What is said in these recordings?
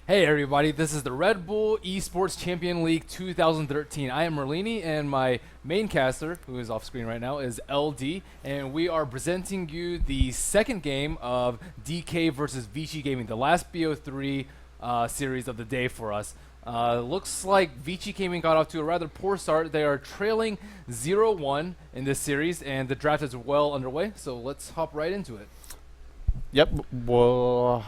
Hey everybody, this is the RedBull Esports Champion League 2013. I am Merlini and my main caster, who is off screen right now, is LD, and we are presenting you the second game of DK versus Vici Gaming, the last BO3 series of the day for us. Looks like Vici Gaming got off to a rather poor start. They are trailing 0-1 in this series, and the draft is well underway, so let's hop right into it. Yep, we'll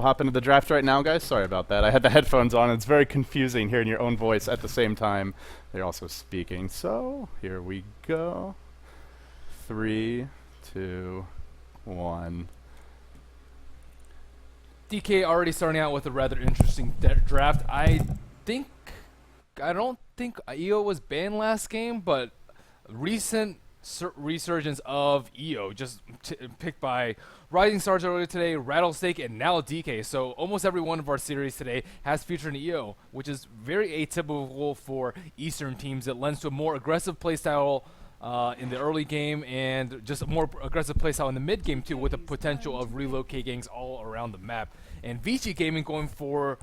hop into the draft right now, guys. Sorry about that. I had the headphones on. It's very confusing hearing your own voice at the same time. They're also speaking. So here we go. 3, 2, 1. DK already starting out with a rather interesting draft. I don't think EO was banned last game, but recent resurgence of EO just picked by Rising Stars earlier today, Rattlesnake, and now DK. So almost every one of our series today has featured an EO, which is very atypical for Eastern teams. It lends to a more aggressive playstyle in the early game and just a more aggressive playstyle in the mid game too, with the potential of relocate gangs all around the map. And Vici Gaming going for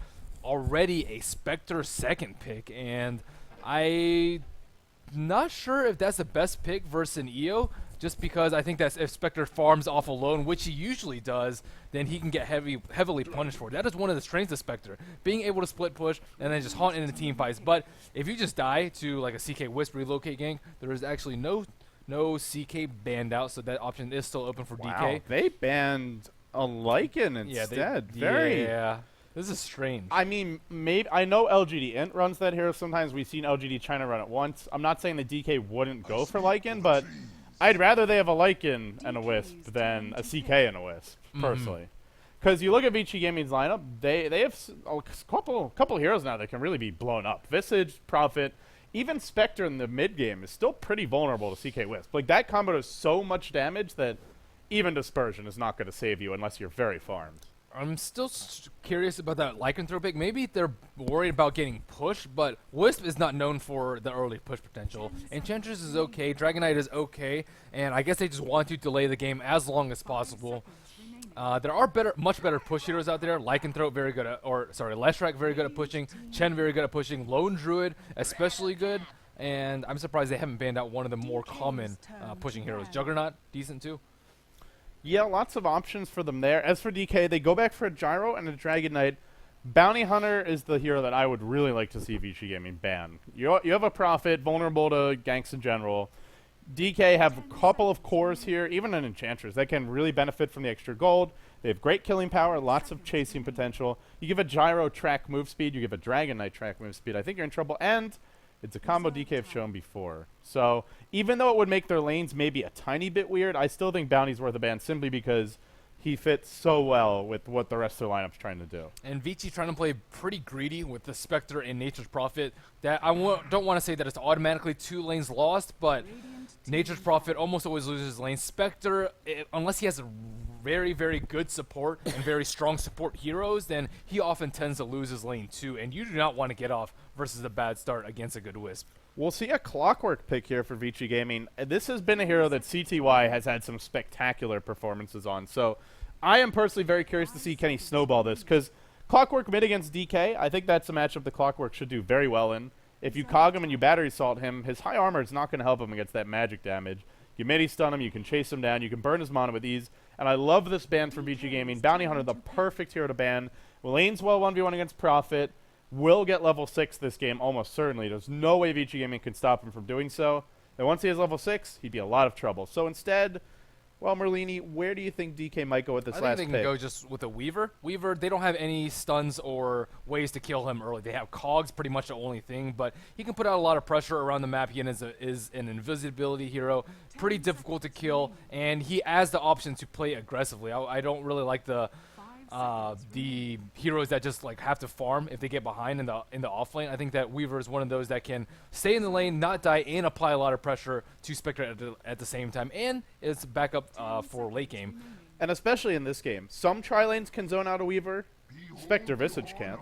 already a Spectre second pick, and not sure if that's the best pick versus an EO, just because I think that if Spectre farms off alone, which he usually does, then he can get heavily punished for it. That is one of the strengths of Spectre, being able to split push and then just haunt into team fights. But if you just die to like a CK Wisp relocate gank, there is actually no CK banned out, so that option is still open for Wow, DK. they banned a Lycan instead. Yeah. This is strange. I mean, maybe I know LGD Int runs that hero. Sometimes we've seen LGD China run it once. I'm not saying the DK wouldn't go for Lycan, but I'd rather they have a Lycan and a Wisp than a CK and a Wisp, personally. Because you look at Vici Gaming's lineup, they have a couple heroes now that can really be blown up. Visage, Prophet, even Spectre in the mid game is still pretty vulnerable to CK Wisp. Like, that combo does so much damage that even Dispersion is not going to save you unless you're very farmed. I'm still curious about that lycanthropic. Maybe they're worried about getting pushed, but Wisp is not known for the early push potential. Enchantress is okay, Dragon Knight is okay, and I guess they just want to delay the game as long as possible. There are much better push heroes out there. Lycanthrope very good at, Leshrac very good at pushing, Chen very good at pushing, Lone Druid especially good, and I'm surprised they haven't banned out one of the more common pushing heroes. Juggernaut, decent too. Yeah, lots of options for them there. As for DK, they go back for a Gyro and a Dragon Knight. Bounty Hunter is the hero that I would really like to see Vici Gaming ban. You have a Prophet, vulnerable to ganks in general. DK have a couple of cores here, even an Enchantress, that can really benefit from the extra gold. They have great killing power, lots of chasing potential. You give a Gyro track move speed, you give a Dragon Knight track move speed, I think you're in trouble. And it's a combo DK have shown before. So even though it would make their lanes maybe a tiny bit weird, I still think Bounty's worth a ban simply because he fits so well with what the rest of the lineup's trying to do. And Vici trying to play pretty greedy with the Spectre and Nature's Prophet. That don't want to say that it's automatically 2 lanes lost, but Nature's Prophet almost always loses lane. Spectre, unless he has a very, very good support and very strong support heroes, then he often tends to lose his lane too, and you do not want to get off versus a bad start against a good Wisp. We'll see a Clockwork pick here for Vici Gaming. This has been a hero that CTY has had some spectacular performances on, so I am personally very curious to see can he snowball this, because Clockwork mid against DK, I think that's a matchup the Clockwork should do very well in. If you cog him and you battery assault him, his high armor is not going to help him against that magic damage. You midi stun him, you can chase him down, you can burn his mana with ease, and I love this ban for Vici Gaming. Bounty Hunter, the perfect hero to ban. Lanes well 1v1 against Prophet. Will get level 6 this game, almost certainly. There's no way Vici Gaming can stop him from doing so. And once he has level 6, he'd be a lot of trouble. So instead, well, Merlini, where do you think DK might go with this last pick? I think they can go just with a Weaver. Weaver, they don't have any stuns or ways to kill him early. They have cogs, pretty much the only thing, but he can put out a lot of pressure around the map. He is an invisibility hero, pretty difficult to kill, and he has the option to play aggressively. I don't really like the heroes that just like have to farm if they get behind in the off lane. I think that Weaver is one of those that can stay in the lane, not die, and apply a lot of pressure to Spectre at the same time, and it's backup for late game. And especially in this game, some tri lanes can zone out a Weaver. Spectre Visage can't.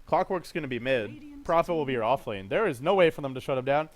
Clockwork's going to be mid. Prophet will be your off lane. There is no way for them to shut him down.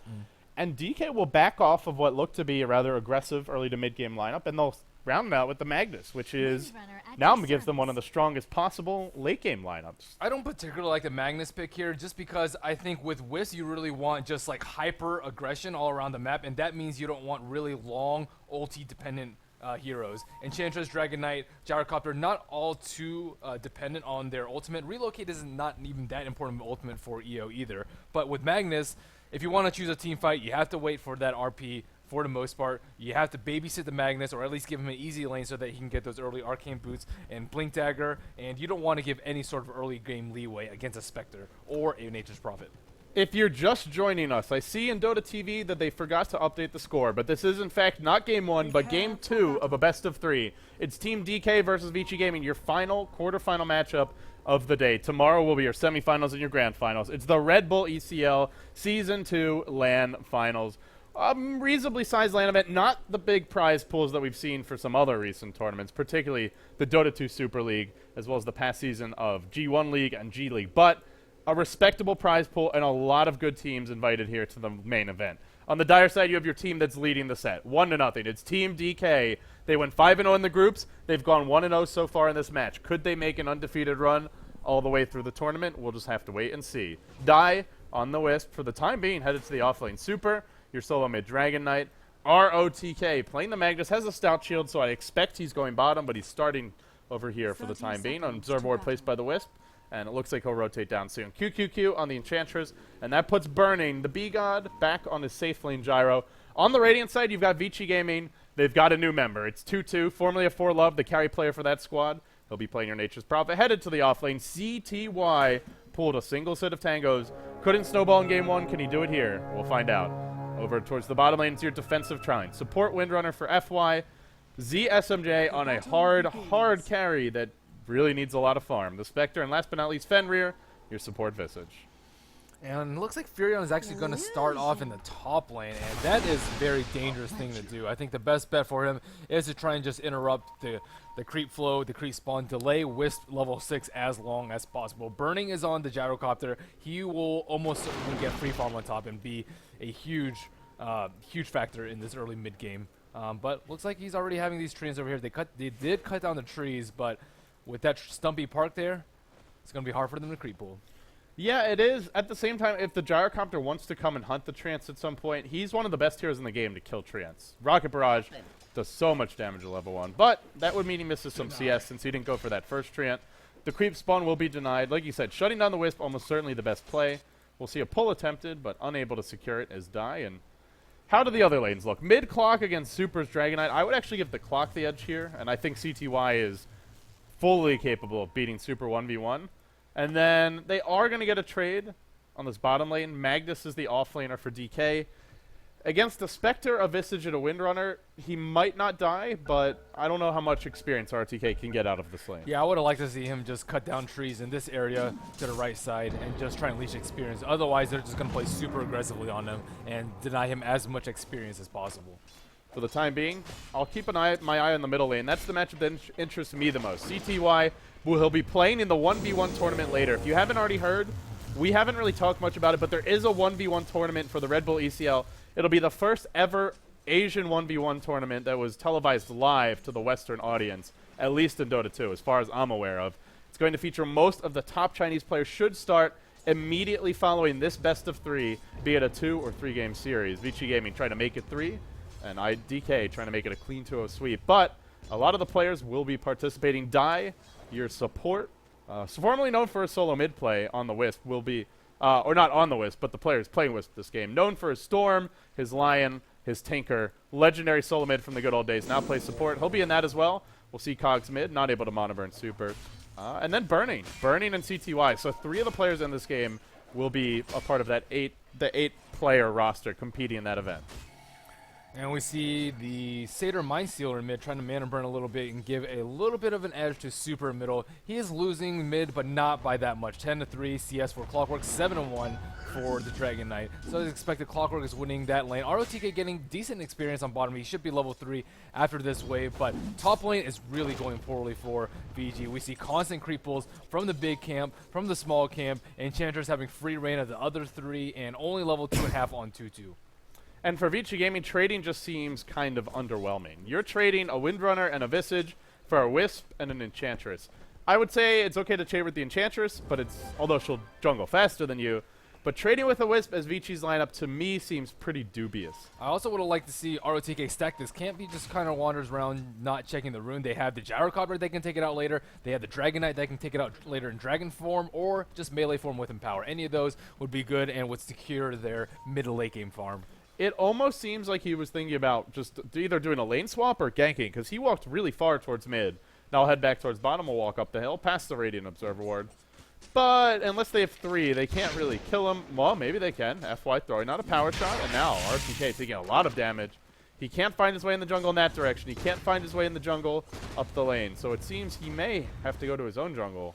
And DK will back off of what looked to be a rather aggressive early to mid game lineup, and they'll rounding out with the Magnus, which is now gives them one of the strongest possible late-game lineups. I don't particularly like the Magnus pick here just because I think with Wisp you really want just like hyper aggression all around the map, and that means you don't want really long ulti-dependent heroes. Enchantress, Dragon Knight, Gyrocopter, not all too dependent on their ultimate. Relocate is not even that important of an ultimate for EO either. But with Magnus, if you want to choose a team fight, you have to wait for that RP for the most part. You have to babysit the Magnus, or at least give him an easy lane so that he can get those early Arcane Boots and Blink Dagger, and you don't want to give any sort of early game leeway against a Spectre or a Nature's Prophet. If you're just joining us, I see in Dota TV that they forgot to update the score, but this is in fact not Game 1, but Game 2 of a best of 3. It's Team DK versus Vici Gaming, your final quarterfinal matchup of the day. Tomorrow will be your semifinals and your grand finals. It's the RedBull ECL Season 2 LAN Finals. Reasonably sized LAN event, not the big prize pools that we've seen for some other recent tournaments, particularly the Dota 2 Super League, as well as the past season of G1 League and G League, but a respectable prize pool and a lot of good teams invited here to the main event. On the Dire side, you have your team that's leading the set, 1-0. It's Team DK. They went 5-0 in the groups. They've gone 1-0 so far in this match. Could they make an undefeated run all the way through the tournament? We'll just have to wait and see. Die on the Wisp, for the time being, headed to the offlane Super. Your solo mid Dragon Knight. ROTK playing the Magnus, has a stout shield, so I expect he's going bottom, but he's starting over here for the time being on observer ward placed by the Wisp, and it looks like he'll rotate down soon. QQQ on the Enchantress, and that puts Burning, the B-God, back on his safe lane Gyro. On the Radiant side, you've got Vici Gaming. They've got a new member. It's 2-2, formerly a 4-Love, the carry player for that squad. He'll be playing your Nature's Prophet. Headed to the offlane. CTY pulled a single set of tangos. Couldn't snowball in Game 1. Can he do it here? We'll find out. Over towards the bottom lane, it's your defensive Trine. Support Windrunner for FY. ZSMJ on a hard carry that really needs a lot of farm. The Spectre, and last but not least, Fenrir, your support Visage. And it looks like Furion is actually going to start off in the top lane, and that is a very dangerous thing to do. I think the best bet for him is to try and just interrupt the creep flow, the creep spawn, delay Wisp level 6 as long as possible. Burning is on the Gyrocopter. He will almost certainly get free farm on top and be a huge factor in this early mid game. But looks like he's already having these trees over here. They did cut down the trees, but with that stumpy park there, it's going to be hard for them to creep pull. Yeah, it is. At the same time, if the Gyrocopter wants to come and hunt the Treants at some point, he's one of the best heroes in the game to kill Treants. Rocket Barrage does so much damage at level 1, but that would mean he misses some CS since he didn't go for that first Treant. The creep spawn will be denied. Like you said, shutting down the Wisp, almost certainly the best play. We'll see a pull attempted, but unable to secure it as Die. And how do the other lanes look? Mid-clock against Super's Dragon Knight. I would actually give the clock the edge here, and I think CTY is fully capable of beating Super 1v1. And then they are going to get a trade on this bottom lane. Magnus is the offlaner for DK. Against the Spectre, a Visage, and a Windrunner, he might not die, but I don't know how much experience RTK can get out of this lane. Yeah, I would have liked to see him just cut down trees in this area to the right side and just try and leash experience. Otherwise, they're just going to play super aggressively on him and deny him as much experience as possible. For the time being, I'll keep my eye on the middle lane. That's the matchup that interests me the most. CTY, who he'll be playing in the 1v1 tournament later. If you haven't already heard, we haven't really talked much about it, but there is a 1v1 tournament for the RedBull ECL. It'll be the first ever Asian 1v1 tournament that was televised live to the Western audience, at least in Dota 2, as far as I'm aware of. It's going to feature most of the top Chinese players, should start immediately following this best of 3, be it a 2 or 3 game series. Vici Gaming trying to make it 3, and DK trying to make it a clean 2-0 sweep. But a lot of the players will be participating. Dai, your support, formerly known for a solo mid play on the Wisp, will be, or not on the Wisp, but the players playing Wisp this game. Known for his Storm, his Lion, his Tinker, legendary solo mid from the good old days. Now plays support. He'll be in that as well. We'll see Cogs mid, not able to mono burn Super. And then Burning and CTY. So 3 of the players in this game will be a part of that the 8-player roster competing in that event. And we see the Satyr Mindstealer in mid trying to mana burn a little bit and give a little bit of an edge to Super in middle. He is losing mid, but not by that much. 10-3 CS for Clockwork, 7-1 for the Dragon Knight. So as expected, Clockwork is winning that lane. ROTK getting decent experience on bottom. He should be level 3 after this wave, but top lane is really going poorly for VG. We see constant creep pulls from the big camp, from the small camp, Enchantress having free reign of the other 3, and only level 2.5 on 2-2. And for Vici Gaming, trading just seems kind of underwhelming. You're trading a Windrunner and a Visage for a Wisp and an Enchantress. I would say it's okay to trade with the Enchantress, but although she'll jungle faster than you, but trading with a Wisp as Vici's lineup to me seems pretty dubious. I also would have liked to see ROTK stack this. Can't be just kind of wanders around not checking the rune. They have the Gyrocopter, they can take it out later. They have the Dragonite, they can take it out later in Dragon form or just melee form with Empower. Any of those would be good and would secure their mid to late game farm. It almost seems like he was thinking about just either doing a lane swap or ganking, because he walked really far towards mid. Now I'll head back towards bottom, we'll walk up the hill past the Radiant Observer Ward. But unless they have 3, they can't really kill him. Well, maybe they can. FY throwing out a power shot, and now RTK taking a lot of damage. He can't find his way in the jungle in that direction. He can't find his way in the jungle up the lane. So it seems he may have to go to his own jungle,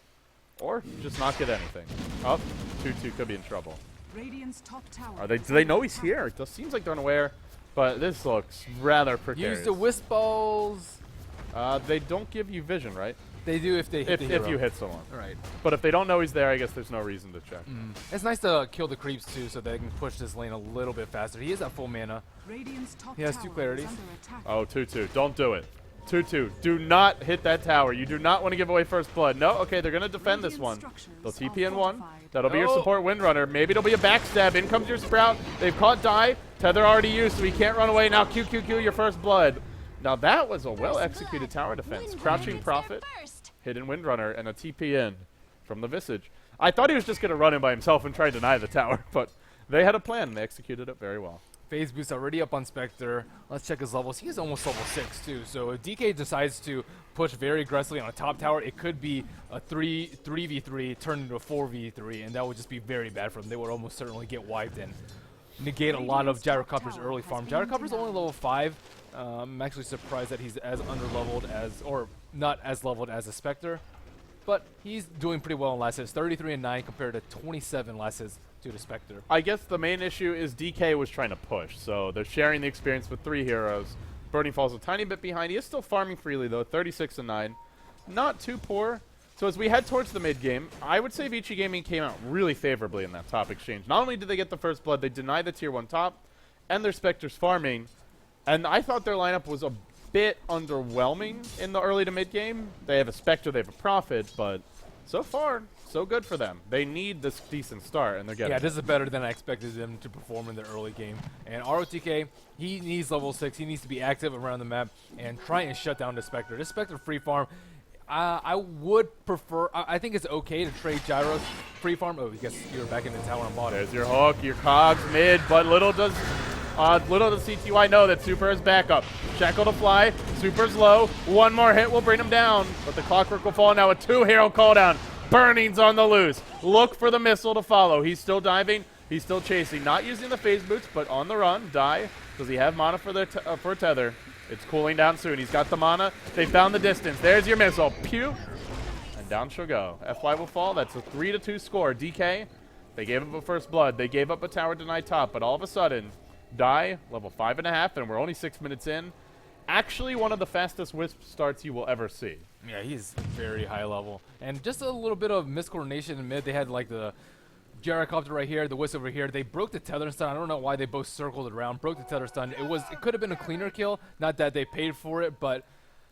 or just not get anything. Oh, 2-2 could be in trouble. Radiant's top tower. Do they know he's here? It just seems like they're unaware, but this looks rather precarious. Use the Wisp Balls. They don't give you vision, right? They do if they hit the hero. If you hit someone. Right. But if they don't know he's there, I guess there's no reason to check. It's nice to kill the creeps too, so they can push this lane a little bit faster. He is at full mana. Radiant's top He has tower 2 clarities. is under attack. Oh, 2-2. Don't do it. 2-2. Do not hit that tower. You do not want to give away first blood. No? Okay, they're going to defend this one. They'll TP in one. That'll be your support Windrunner. Maybe it'll be a backstab. In comes your Sprout. They've caught Die. Tether already used, so he can't run away. Now QQQ, your first blood. Now that was a well-executed tower defense. Crouching Prophet, hidden Windrunner, and a TP in from the Visage. I thought he was just going to run in by himself and try to deny the tower, but they had a plan, and they executed it very well. Phase boost already up on Spectre. Let's check his levels. He is almost level 6 too. So if DK decides to push very aggressively on a top tower, it could be a 3v3 turned into a 4v3, and that would just be very bad for them. They would almost certainly get wiped and negate a lot of Gyrocopter's early farm. Gyrocopter's only level 5. I'm actually surprised that he's as underleveled as, or not as leveled as a Spectre, but he's doing pretty well in last hits. 33 and 9 compared to 27 last hits due to Spectre. I guess the main issue is DK was trying to push, so they're sharing the experience with 3 heroes. Burning falls a tiny bit behind. He is still farming freely though, 36 and 9. Not too poor. So as we head towards the mid game, I would say Vici Gaming came out really favorably in that top exchange. Not only did they get the first blood, they denied the tier 1 top, and their Spectre's farming. And I thought their lineup was a bit underwhelming in the early to mid game. They have a Spectre, they have a Prophet, but so far, so good for them. They need this decent start, and they're getting it. This is better than I expected them to perform in the early game. And ROTK, he needs level 6. He needs to be active around the map and try and shut down the Spectre. This Spectre free farm, I would prefer, I think it's okay to trade Gyros free farm. Oh, I guess you're back in the tower on bottom. There's your hook, your cogs mid, but little does CTY know that Super is backup. Shackle to fly, Super's low. One more hit will bring him down, but the Clockwork will fall now with 2 hero cooldown. Burning's on the loose. Look for the missile to follow. He's still diving. He's still chasing. Not using the phase boots, but on the run. Die. Does he have mana for Tether? It's cooling down soon. He's got the mana. They found the distance. There's your missile. Pew. And down she'll go. FY will fall. That's a 3-2 score. DK, they gave up a first blood. They gave up a tower denied top, but all of a sudden, Die, level 5.5, and we're only 6 minutes in. Actually, one of the fastest Wisp starts you will ever see. Yeah, he's very high level. And just a little bit of miscoordination in mid. They had like the Gyrocopter right here, the Wisp over here. They broke the tether stun. I don't know why they both circled it around, broke the tether stun. It could have been a cleaner kill. Not that they paid for it, but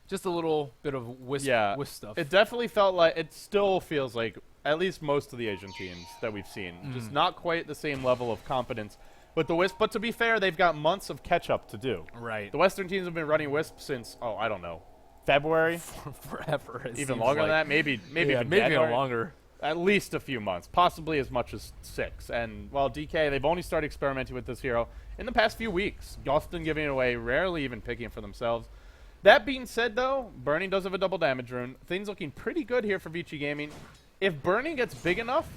just a little bit of Wisp stuff. It definitely felt like, it still feels like, at least most of the Asian teams that we've seen, just not quite the same level of competence with the Wisp. But to be fair, they've got months of catch-up to do. Right. The Western teams have been running Wisp since, I don't know, February? Forever. Even longer than that? Maybe even maybe longer. At least a few months, possibly as much as 6. And while DK, they've only started experimenting with this hero in the past few weeks. Often giving it away, rarely even picking it for themselves. That being said, though, Burning does have a double damage rune. Things looking pretty good here for Vici Gaming. If Burning gets big enough,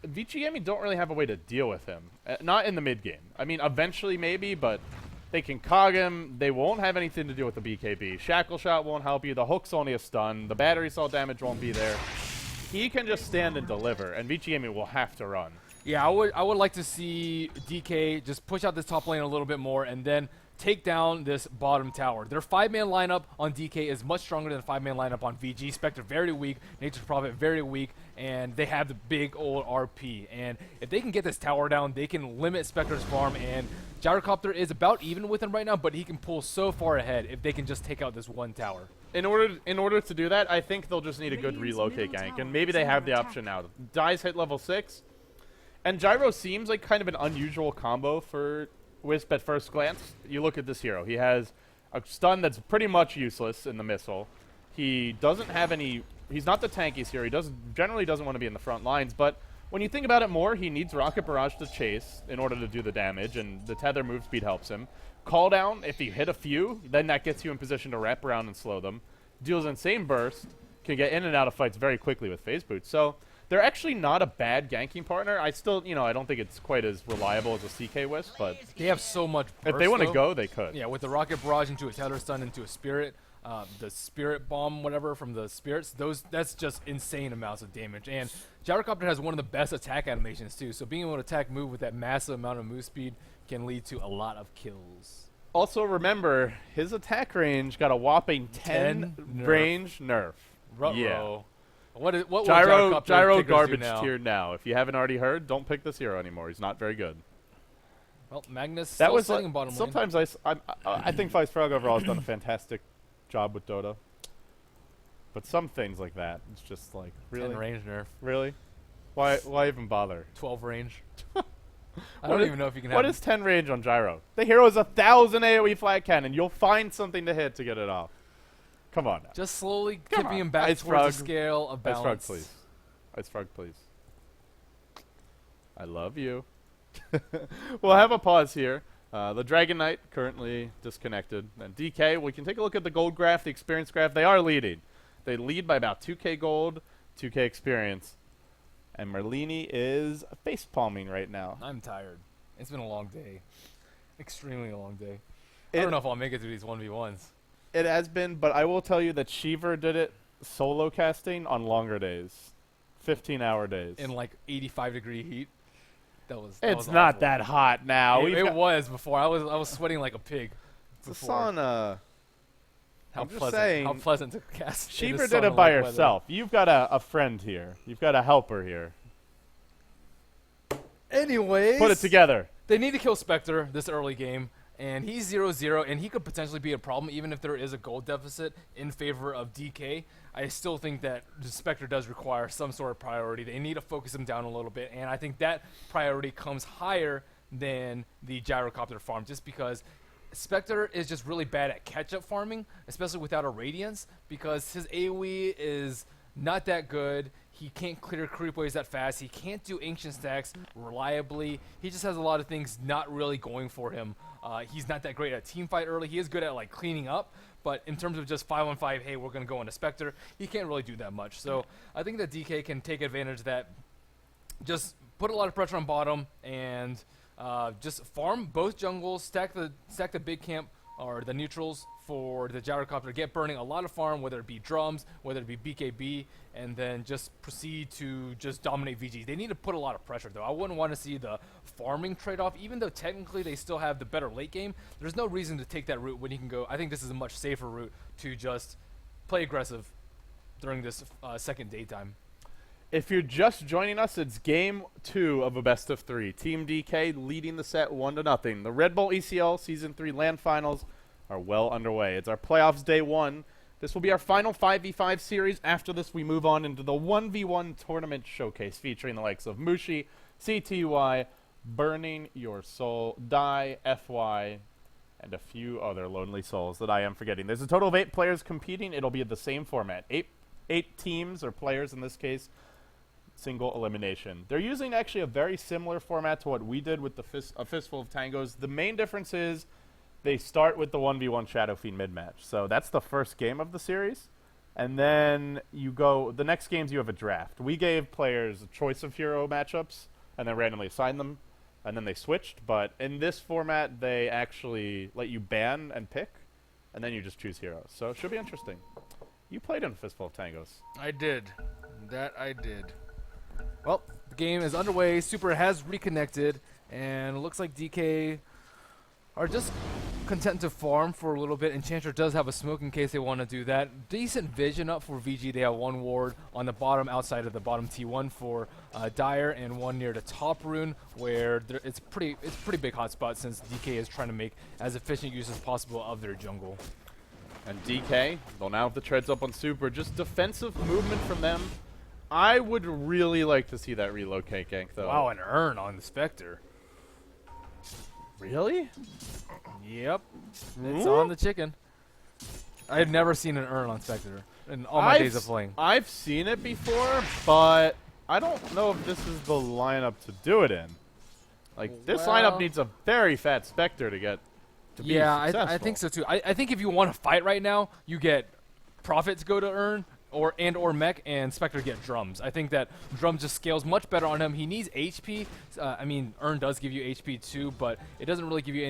Vici Gaming don't really have a way to deal with him. Not in the mid game. I mean, eventually maybe, but they can cog him. They won't have anything to do with the BKB. Shackle Shot won't help you. The hook's only a stun. The battery cell damage won't be there. He can just stand and deliver, and Vici Gaming will have to run. Yeah, I would like to see DK just push out this top lane a little bit more and then take down this bottom tower. Their 5-man lineup on DK is much stronger than the 5-man lineup on VG. Spectre very weak, Nature's Prophet very weak, and they have the big old RP. And if they can get this tower down, they can limit Spectre's farm, and Gyrocopter is about even with him right now, but he can pull so far ahead if they can just take out this one tower. In order to do that, I think they'll just need a good relocate gank, and maybe they have the option now. Dies hit level 6, and Gyro seems like kind of an unusual combo for Wisp at first glance. You look at this hero. He has a stun that's pretty much useless in the missile. He doesn't have any... He's not the tankiest hero. He generally doesn't want to be in the front lines, but when you think about it more, he needs Rocket Barrage to chase in order to do the damage, and the tether move speed helps him. Call down, if you hit a few, then that gets you in position to wrap around and slow them. Deals insane burst, can get in and out of fights very quickly with phase boots. So they're actually not a bad ganking partner. I still, I don't think it's quite as reliable as a CK Wisp, but they have so much burst, if they want to though. go, they could. Yeah, with the Rocket Barrage into a tether stun into a Spirit, the Spirit Bomb, whatever, from the Spirits, that's just insane amounts of damage. And Gyrocopter has one of the best attack animations, too. So being able to attack move with that massive amount of move speed can lead to a lot of kills. Also, remember, his attack range got a whopping 10 nerf. range nerf. Yeah. What will Gyro pickers do garbage now? tier now. If you haven't already heard, don't pick this hero anymore. He's not very good. Well, Magnus That still was sitting bottom lane. sometimes I think Vice Frog overall has done a fantastic job with Dota. But some things like that, it's just like, really? 10 range nerf. Really? Why even bother? 12 range. I don't even know if you can have What is 10 range on Gyro? The hero is 1,000 AoE flat cannon. You'll find something to hit to get it off. Come on now. just slowly Come tipping on. him back Ice towards Frog. the scale of Ice Frog, balance. please. Ice Frog, please. I love you. We'll have a pause here. The Dragon Knight currently disconnected. And DK, we can take a look at the gold graph, the experience graph. They are leading. They lead by about 2k gold, 2k experience. And Merlini is face palming right now. I'm tired. It's been a long day. Extremely a long day. I don't know if I'll make it through these 1v1s. It has been, but I will tell you that Shiver did it solo casting on longer days. 15-hour days. In like 85-degree heat. It's was not awful. that hot now. It was before. I was sweating like a pig. It's a before. sauna. How I'm just pleasant, saying, how pleasant to cast. in Shiver the did it sauna by like weather. herself. You've got a friend here. You've got a helper here. Anyways, Put it together. they need to kill Spectre this early game, and he's 0-0, and he could potentially be a problem even if there is a gold deficit in favor of DK. I still think that the Spectre does require some sort of priority. They need to focus him down a little bit, and I think that priority comes higher than the Gyrocopter farm, just because Spectre is just really bad at catch-up farming, especially without a Radiance, because his AoE is not that good. He can't clear creep waves that fast. He can't do ancient stacks reliably. He just has a lot of things not really going for him. He's not that great at team fight early. He is good at like cleaning up, but in terms of just 5-on-5, hey, we're going to go into Spectre, he can't really do that much. So I think that DK can take advantage of that, just put a lot of pressure on bottom, and just farm both jungles, stack the big camp or the neutrals for the Gyrocopter, get burning a lot of farm, whether it be drums, whether it be BKB, and then just proceed to just dominate VG. They need to put a lot of pressure, though. I wouldn't want to see the farming trade-off, even though technically they still have the better late game. There's no reason to take that route when you can go. I think this is a much safer route to just play aggressive during this second daytime. If you're just joining us, it's game 2 of a best of 3. Team DK leading the set 1-0. The RedBull ECL Season 3 LAN Finals are well underway. It's our playoffs day 1. This will be our final 5v5 series. After this, we move on into the 1v1 tournament showcase featuring the likes of Mushi, CTY, Burning Your Soul, Die, FY, and a few other lonely souls that I am forgetting. There's a total of 8 players competing. It'll be the same format. 8 teams, or players in this case, single elimination. They're using actually a very similar format to what we did with the Fistful of Tangos. The main difference is they start with the 1v1 Shadow Fiend mid-match. So that's the first game of the series. And then you go, the next games you have a draft. We gave players a choice of hero matchups and then randomly assigned them. And then they switched. But in this format, they actually let you ban and pick. And then you just choose heroes. So it should be interesting. You played in Fistful of Tangos. I did. That I did. Well, the game is underway. Super has reconnected, and it looks like DK are just content to farm for a little bit. Enchanter does have a smoke in case they want to do that. Decent vision up for VG. They have one ward on the bottom outside of the bottom T1 for Dire, and one near the top rune where it's pretty big hotspot since DK is trying to make as efficient use as possible of their jungle. And DK, they'll now have the treads up on Super. Just defensive movement from them. I would really like to see that relocate gank, though. Wow, an Urn on the Spectre. Really? Yep. It's on the chicken. I've never seen an Urn on Spectre in all my days of playing. I've seen it before, but I don't know if this is the lineup to do it in. Like, this lineup needs a very fat Spectre to get to be successful. I think so too. I think if you want to fight right now, you get Prophet to go to Urn, or Mech, and Spectre get Drums. I think that Drums just scales much better on him. He needs HP. I mean, Urn does give you HP too, but it doesn't really give you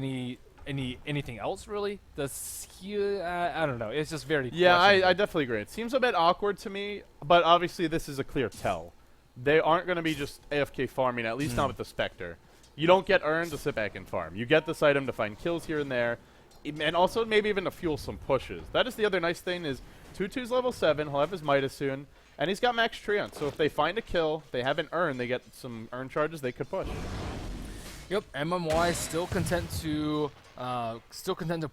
anything else really. I don't know. It's just very I definitely agree. It seems a bit awkward to me, but obviously this is a clear tell. They aren't going to be just AFK farming, at least not with the Spectre. You don't get Urn to sit back and farm. You get this item to find kills here and there, and also maybe even to fuel some pushes. That is the other nice thing is Tutu's level 7, he'll have his Midas soon, and he's got max Treant, so if they find a kill, they have an Urn, they get some Urn charges, they could push. Yep, MMY still content to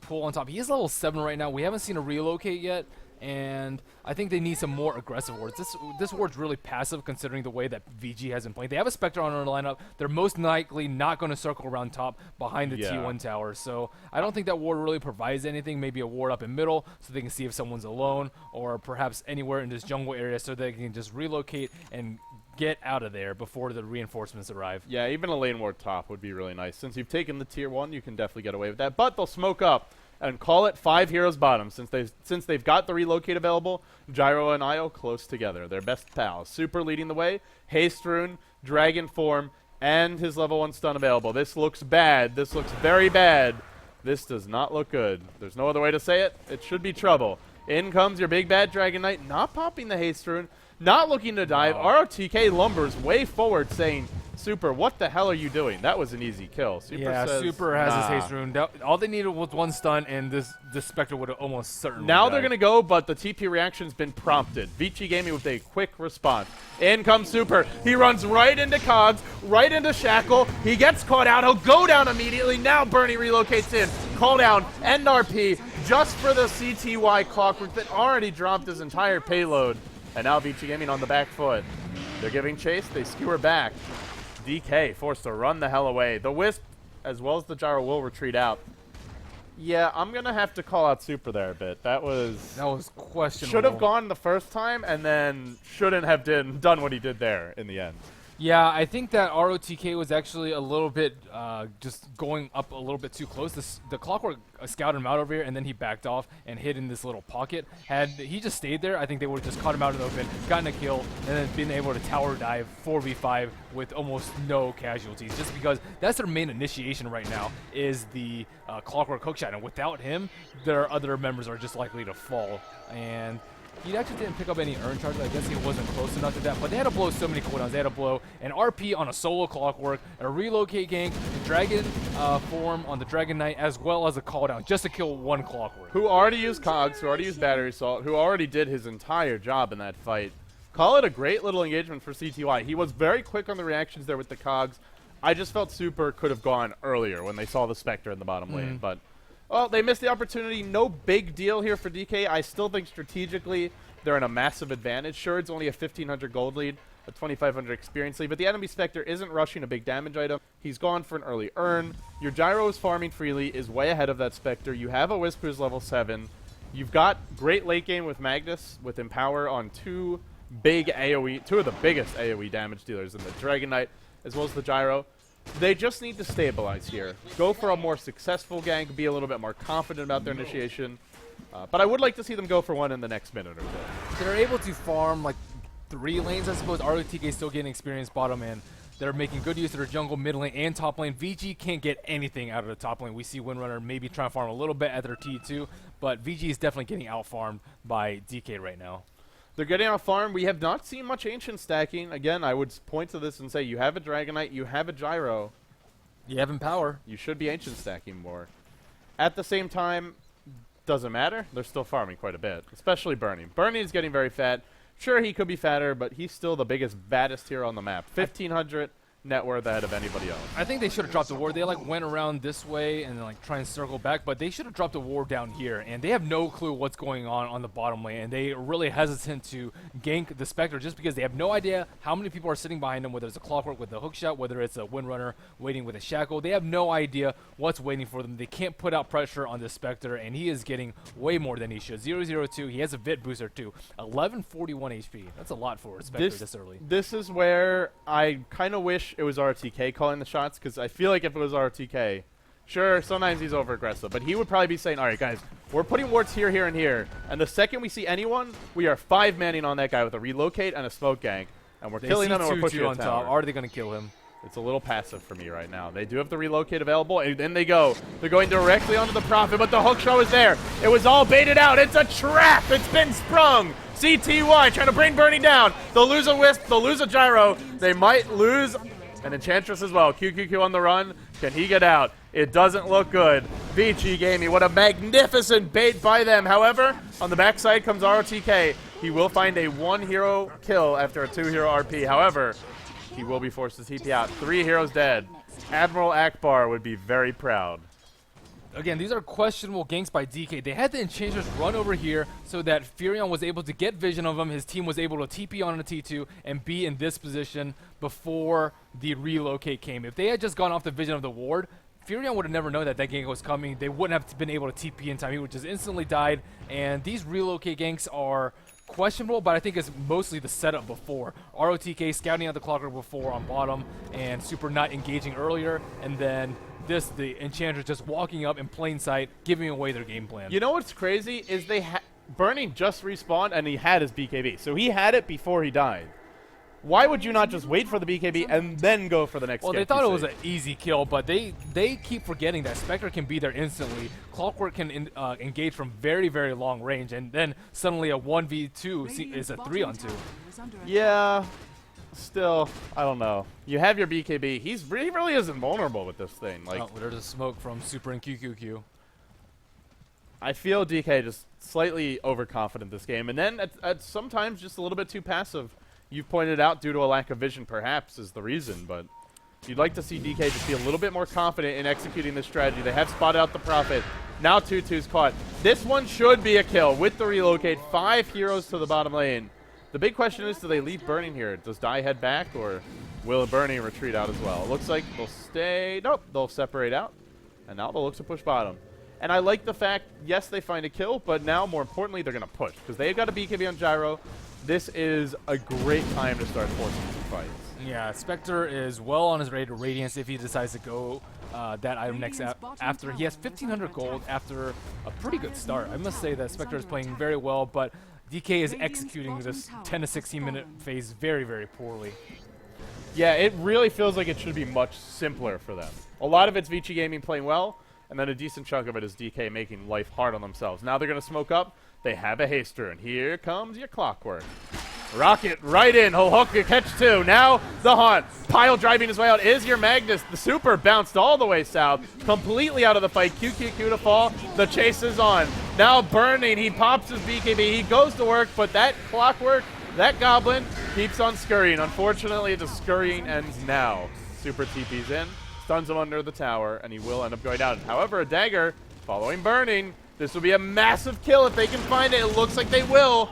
pull on top. He is level 7 right now. We haven't seen a relocate yet, and I think they need some more aggressive wards. This ward's really passive considering the way that VG has been playing. They have a Spectre on their lineup. They're most likely not going to circle around top behind the T1 tower. So I don't think that ward really provides anything. Maybe a ward up in middle so they can see if someone's alone, or perhaps anywhere in this jungle area so they can just relocate and get out of there before the reinforcements arrive. Yeah, even a lane ward top would be really nice. Since you've taken the tier 1, you can definitely get away with that. But they'll smoke up and call it 5 heroes bottom since they've got the relocate available. Gyro and Io close together. They're best pals. Super leading the way. Haste Rune, Dragon Form, and his level 1 stun available. This looks bad. This looks very bad. This does not look good. There's no other way to say it. It should be trouble. In comes your big bad Dragon Knight, not popping the Haste Rune. Not looking to dive. ROTK lumbers way forward saying, Super, what the hell are you doing? That was an easy kill. Super says, Super has his haste rune. All they needed was one stun, and this Spectre would have almost certainly Now died. they're going to go, but the TP reaction's been prompted. Vici Gaming with a quick response. In comes Super. He runs right into Cogs, right into Shackle. He gets caught out. He'll go down immediately. Now Bernie relocates in. Call down, end RP, just for the CTY Clockwork that already dropped his entire payload. And now Vici Gaming on the back foot. They're giving chase. They skewer back. DK forced to run the hell away. The Wisp, as well as the Gyro, will retreat out. Yeah, I'm going to have to call out Super there a bit. That was questionable. Should have gone the first time, and then shouldn't have done what he did there in the end. Yeah, I think that ROTK was actually a little bit just going up a little bit too close. The Clockwork scouted him out over here, and then he backed off and hid in this little pocket. Had he just stayed there, I think they would have just caught him out in the open, gotten a kill, and then been able to tower dive 4v5 with almost no casualties. Just because that's their main initiation right now is the Clockwork hookshot, and without him, their other members are just likely to fall. And he actually didn't pick up any Urn charges. I guess he wasn't close enough to that. But they had to blow so many cooldowns. They had to blow an RP on a solo Clockwork, a relocate gank, a Dragon form on the Dragon Knight, as well as a cooldown just to kill one Clockwork. Who already used Cogs, who already used Battery Assault, who already did his entire job in that fight. Call it a great little engagement for CTY. He was very quick on the reactions there with the Cogs. I just felt Super could have gone earlier when they saw the Spectre in the bottom lane. But, well, they missed the opportunity. No big deal here for DK. I still think strategically they're in a massive advantage. Sure, it's only a 1,500 gold lead, a 2,500 experience lead, but the enemy Spectre isn't rushing a big damage item. He's gone for an early Urn. Your Gyro is farming freely, is way ahead of that Spectre. You have a Wisp who's level 7. You've got great late game with Magnus, with Empower on two of the biggest AoE damage dealers in the Dragon Knight, as well as the Gyro. They just need to stabilize here. Go for a more successful gank, be a little bit more confident about their initiation. But I would like to see them go for one in the next minute or so. They're able to farm like 3 lanes, I suppose. ROTK is still getting experience bottom, and they're making good use of their jungle, mid lane, and top lane. VG can't get anything out of the top lane. We see Windrunner maybe trying to farm a little bit at their T2, but VG is definitely getting out-farmed by DK right now. They're getting out farm. We have not seen much Ancient stacking. Again, I would point to this and say you have a Dragon Knight, you have a Gyro. You have Empower. You should be Ancient stacking more. At the same time, doesn't matter. They're still farming quite a bit, especially Bernie. Bernie is getting very fat. Sure, he could be fatter, but he's still the biggest, baddest hero on the map. 1,500 net worth ahead of anybody else. I think they should have dropped the ward. They like went around this way and then like try and circle back, but they should have dropped the ward down here. And they have no clue what's going on the bottom lane, and they are really hesitant to gank the Spectre just because they have no idea how many people are sitting behind them, whether it's a Clockwork with a hookshot, whether it's a Windrunner waiting with a Shackle. They have no idea what's waiting for them. They can't put out pressure on the Spectre, and he is getting way more than he should. 002, he has a Vit booster too. 1141 HP. That's a lot for a Spectre this early. This is where I kind of wish it was RTK calling the shots, because I feel like if it was RTK, sure, sometimes he's over-aggressive, but he would probably be saying, all right, guys, we're putting wards here, here, and here, and the second we see anyone, we are 5-manning on that guy with a relocate and a smoke gank, and we're killing them and we're pushing on top. Are they going to kill him? It's a little passive for me right now. They do have the relocate available, and then they go. They're going directly onto the Prophet, but the hook show is there. It was all baited out. It's a trap. It's been sprung. CTY trying to bring Bernie down. They'll lose a Wisp. They'll lose a Gyro. They might lose an Enchantress as well. QQQ on the run. Can he get out? It doesn't look good. Vici Gaming, what a magnificent bait by them. However, on the backside comes ROTK. He will find a 1-hero kill after a 2-hero RP. However, he will be forced to TP out. 3 heroes dead. Admiral Akbar would be very proud. Again, these are questionable ganks by DK. They had the Enchantress run over here so that Furion was able to get vision of him. His team was able to TP on a T2 and be in this position before the relocate came. If they had just gone off the vision of the ward, Furion would have never known that that gank was coming. They wouldn't have been able to TP in time. He would just instantly died. And these relocate ganks are questionable, but I think it's mostly the setup before. ROTK scouting out the Clockwork before on bottom, and Super not engaging earlier, and then the Enchantress just walking up in plain sight, giving away their game plan. You know what's crazy is Burning just respawned and he had his BKB, so he had it before he died. Why would you not just wait for the BKB and then go for the next? Well, they thought it was an easy kill, but they keep forgetting that Spectre can be there instantly. Clockwork can engage from very, very long range, and then suddenly a 1v2 is a 3-on-2. Yeah, still, I don't know. You have your BKB. He really isn't vulnerable with this thing. Like, oh, there's a smoke from Super and QQQ. I feel DK just slightly overconfident this game, and then at sometimes just a little bit too passive. You've pointed out due to a lack of vision, perhaps, is the reason, but you'd like to see DK just be a little bit more confident in executing this strategy. They have spotted out the Prophet. Now 2-2's caught. This one should be a kill with the relocate. 5 heroes to the bottom lane. The big question is, do they leave Burning here? Does Dai head back, or will Burning retreat out as well? It looks like they'll stay. Nope, they'll separate out, and now they'll look to push bottom. And I like the fact, yes, they find a kill, but now, more importantly, they're going to push, because they've got a BKB on Gyro. This is a great time to start forcing some fights. Yeah, Spectre is well on his way to Radiance if he decides to go that item next after. He has 1,500 gold after a pretty good start. I must say that Spectre is playing very well, but DK is executing this 10 to 16 minute phase very, very poorly. Yeah, it really feels like it should be much simpler for them. A lot of it's Vici Gaming playing well, and then a decent chunk of it is DK making life hard on themselves. Now they're going to smoke up. They have a haster, and here comes your Clockwork. Rocket right in. He'll hook your catch two. Now the Haunt. Pile driving his way out is your Magnus. The Super bounced all the way south. Completely out of the fight. QQQ to fall. The chase is on. Now Burning. He pops his BKB. He goes to work, but that Clockwork, that Goblin, keeps on scurrying. Unfortunately, the scurrying ends now. Super TP's in. Stuns him under the tower, and he will end up going down. However, a dagger following Burning. This will be a massive kill if they can find it. It looks like they will.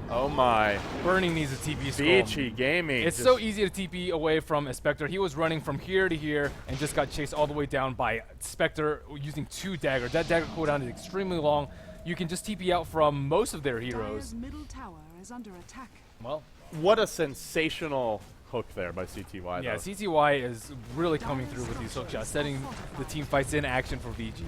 Oh my. Burning needs a TP scroll. Vici Gaming. It's so easy to TP away from a Spectre. He was running from here to here and just got chased all the way down by Spectre using 2 daggers. That dagger cooldown is extremely long. You can just TP out from most of their heroes. Middle tower is under attack. Well, what a sensational hook there by CTY. Yeah, though. CTY is really coming through with these hook shots, setting the team fights in action for VG.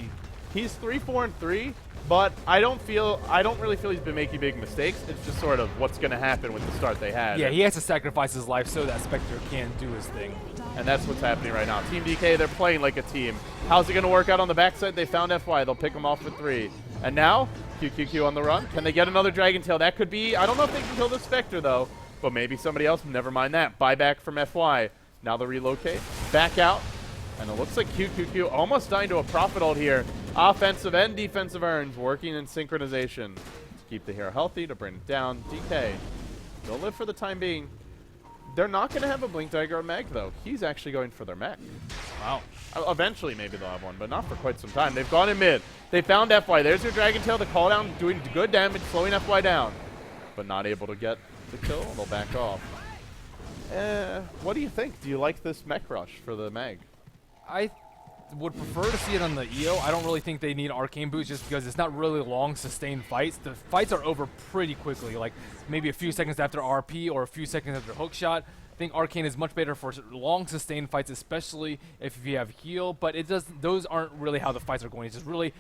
He's 3-4-3, but I don't really feel he's been making big mistakes. It's just sort of what's going to happen with the start they had. Yeah, he has to sacrifice his life so that Spectre can do his thing. And that's what's happening right now. Team DK, they're playing like a team. How's it going to work out on the backside? They found FY. They'll pick him off for 3. And now, QQQ on the run. Can they get another Dragon Tail? That could be, I don't know if they can kill the Spectre, though, but maybe somebody else. Never mind that. Buyback from FY. Now the relocate. Back out. And it looks like QQQ almost dying to a Prophet ult here. Offensive and defensive urns working in synchronization to keep the hero healthy, to bring it down. DK, they'll live for the time being. They're not going to have a Blink Dagger or Meg, though. He's actually going for their mech. Wow. Eventually, maybe they'll have one, but not for quite some time. They've gone in mid. They found FY. There's your Dragon Tail. The call down doing good damage, slowing FY down, but not able to get the kill. They'll back off. What do you think? Do you like this mech rush for the Meg? I would prefer to see it on the EO. I don't really think they need arcane boots just because it's not really long, sustained fights. The fights are over pretty quickly, like maybe a few seconds after RP or a few seconds after hook shot. I think arcane is much better for long, sustained fights, especially if you have heal. But it does; those aren't really how the fights are going. It's just really